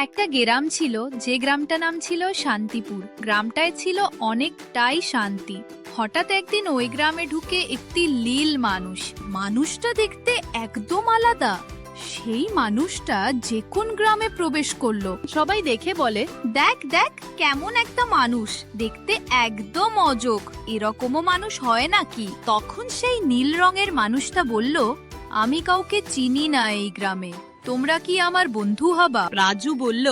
একটা গ্রাম ছিল, যে গ্রামটা নাম ছিল শান্তিপুর। গ্রামটায় ছিল অনেকটাই শান্তি। হঠাৎ একদিন ওই গ্রামে ঢুকে একটি লীল মানুষ। মানুষটা দেখতে একদম আলাদা। সেই মানুষটা যে কোন গ্রামে প্রবেশ করলো, সবাই দেখে বলে, দেখ দেখ কেমন একটা মানুষ, দেখতে একদম অজোগ, এরকমও মানুষ হয় নাকি? তখন সেই নীল রঙের মানুষটা বলল, আমি কাউকে চিনি না এই গ্রামে, তোমরা কি আমার বন্ধু হবা? রাজু বলল,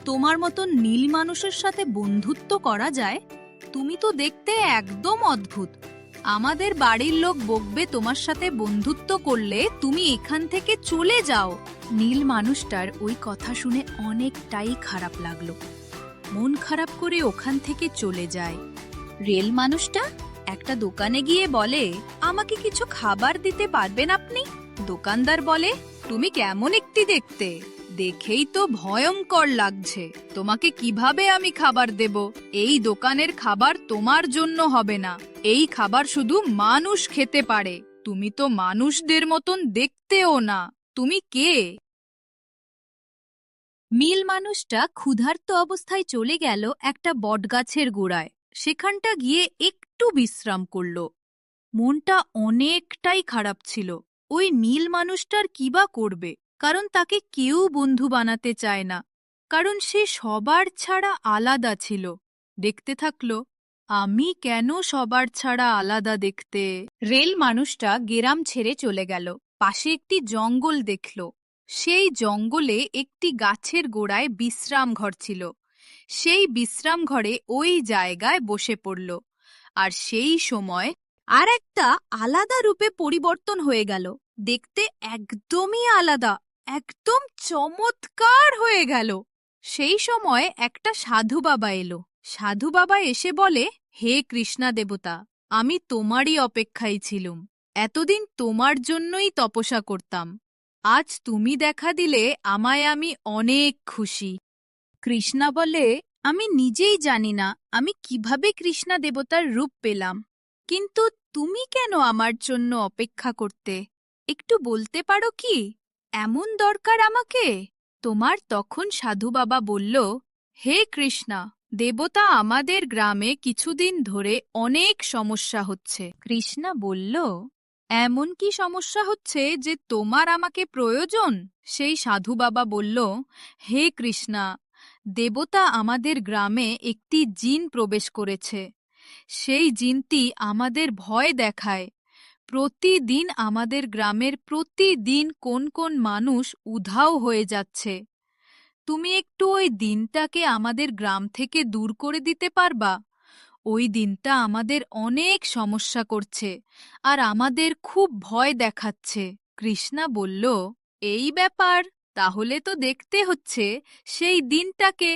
তোমার মতন নীল মানুষের সাথে বন্ধুত্ব করা যায়? তুমি তো দেখতে একদম অদ্ভুত। আমাদের বাড়ির লোক বকবে তোমার সাথে বন্ধুত্ব করলে, তুমি এখান থেকে চলে যাও। নীল মানুষটার ওই কথা শুনে অনেকটাই খারাপ লাগলো। মন খারাপ করে ওখান থেকে চলে যায়। রেল মানুষটা একটা দোকানে গিয়ে বলে, আমাকে কিছু খাবার দিতে পারবেন আপনি? দোকানদার বলে, তুমি কেমন একটি দেখতে, দেখেই তো ভয়ঙ্কর লাগছে, তোমাকে কিভাবে আমি খাবার দেব? এই দোকানের খাবার তোমার জন্য হবে না, এই খাবার শুধু মানুষ খেতে পারে, তুমি তো মানুষদের মতন দেখতেও না, তুমি কে? মিল মানুষটা ক্ষুধার্ত অবস্থায় চলে গেল একটা বটগাছের গোড়ায়। সেখানটা গিয়ে একটু বিশ্রাম করল। মনটা অনেকটাই খারাপ ছিল। ওই নীল মানুষটার কি বা করবে, কারণ তাকে কেউ বন্ধু বানাতে চায় না, কারণ সে সবার ছাড়া আলাদা ছিল। দেখতে থাকলো, আমি কেন সবার ছাড়া আলাদা দেখতে? রেল মানুষটা গ্রাম ছেড়ে চলে গেল। পাশে একটি জঙ্গল দেখল। সেই জঙ্গলে একটি গাছের গোড়ায় বিশ্রাম ঘর ছিল। সেই বিশ্রাম ঘরে ওই জায়গায় বসে পড়ল। আর সেই সময় আর একটা আলাদা রূপে পরিবর্তন হয়ে গেল। দেখতে একদমই আলাদা, একদম চমৎকার হয়ে গেল। সেই সময় একটা সাধু বাবা এলো। সাধু বাবা এসে বলে, হে কৃষ্ণা দেবতা, আমি তোমারই অপেক্ষায় ছিলুম, এতদিন তোমার জন্যই তপস্যা করতাম, আজ তুমি দেখা দিলে আমায় আমি অনেক খুশি। কৃষ্ণা বলে, আমি নিজেই জানি না আমি কিভাবে কৃষ্ণা দেবতার রূপ পেলাম, কিন্তু তুমি কেন আমার জন্য অপেক্ষা করতে? একটু বলতে পারো কি এমন দরকার আমাকে তোমার? তখন সাধু বাবা বলল, হে কৃষ্ণা দেবতা, আমাদের গ্রামে কিছুদিন ধরে অনেক সমস্যা হচ্ছে। কৃষ্ণা বলল, এমন কি সমস্যা হচ্ছে যে তোমার আমাকে প্রয়োজন? সেই সাধু বাবা বলল, হে কৃষ্ণা দেবতা, আমাদের গ্রামে একটি জিন প্রবেশ করেছে। সেই জিনটি আমাদের ভয় দেখায়। প্রতিদিন আমাদের গ্রামের প্রতিদিন কোন কোন মানুষ উধাও হয়ে যাচ্ছে। তুমি একটু ওই দিনটাকে আমাদের গ্রাম থেকে দূর করে দিতে পারবা? ওই দিনটা আমাদের অনেক সমস্যা করছে আর আমাদের খুব ভয় দেখাচ্ছে। কৃষ্ণা বলল, এই ব্যাপার, তাহলে তো দেখতে হচ্ছে সেই দিনটাকে।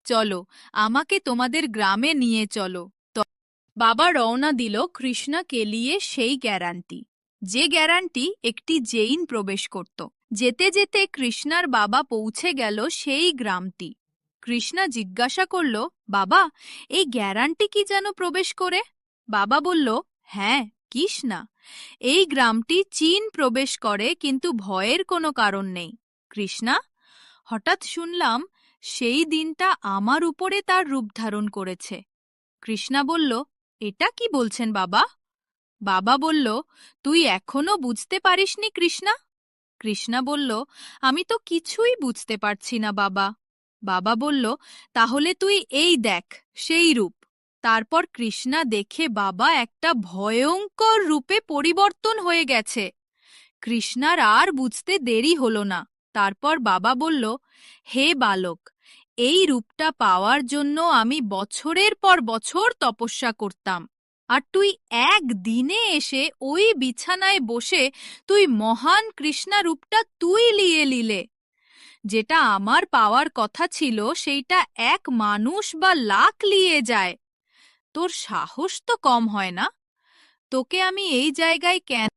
চলো, আমাকে তোমাদের গ্রামে নিয়ে চলো। বাবা রওনা দিল কৃষ্ণাকে নিয়ে সেই গ্যারান্টি, যে গ্যারান্টি একটি জেইন প্রবেশ করত। যেতে যেতে কৃষ্ণার বাবা পৌঁছে গেল সেই গ্রামটি। কৃষ্ণা জিজ্ঞাসা করল, বাবা, এই গ্যারান্টি কি যেন প্রবেশ করে? বাবা বলল, হ্যাঁ, কিস না, এই গ্রামটি চীন প্রবেশ করে, কিন্তু ভয়ের কোনো কারণ নেই। কৃষ্ণা, হঠাৎ শুনলাম সেই দিনটা আমার উপরে তার রূপ ধারণ করেছে। কৃষ্ণা বলল, এটা কি বলছেন বাবা? বাবা বলল, তুই এখনো বুঝতে পারিসনি কৃষ্ণা? কৃষ্ণা বলল, আমি তো কিছুই বুঝতে পারছি না বাবা। বাবা বলল, তাহলে তুই এই দেখ সেই রূপ। তারপর কৃষ্ণা দেখে বাবা একটা ভয়ঙ্কর রূপে পরিবর্তন হয়ে গেছে। কৃষ্ণার আর বুঝতে দেরি হলো না। তারপর বাবা বলল, হে বালক, এই রূপটা পাওয়ার জন্য আমি বছরের পর বছর তপস্যা করতাম, আর তুই একদিনে এসে ওই বিছানায় বসে তুই মহান কৃষ্ণা রূপটা তুই লিয়ে নিলে। যেটা আমার পাওয়ার কথা ছিল সেইটা এক মানুষ বা লাখ নিয়ে যায়। তোর সাহস তো কম হয় না? তোকে আমি এই জায়গায় কেন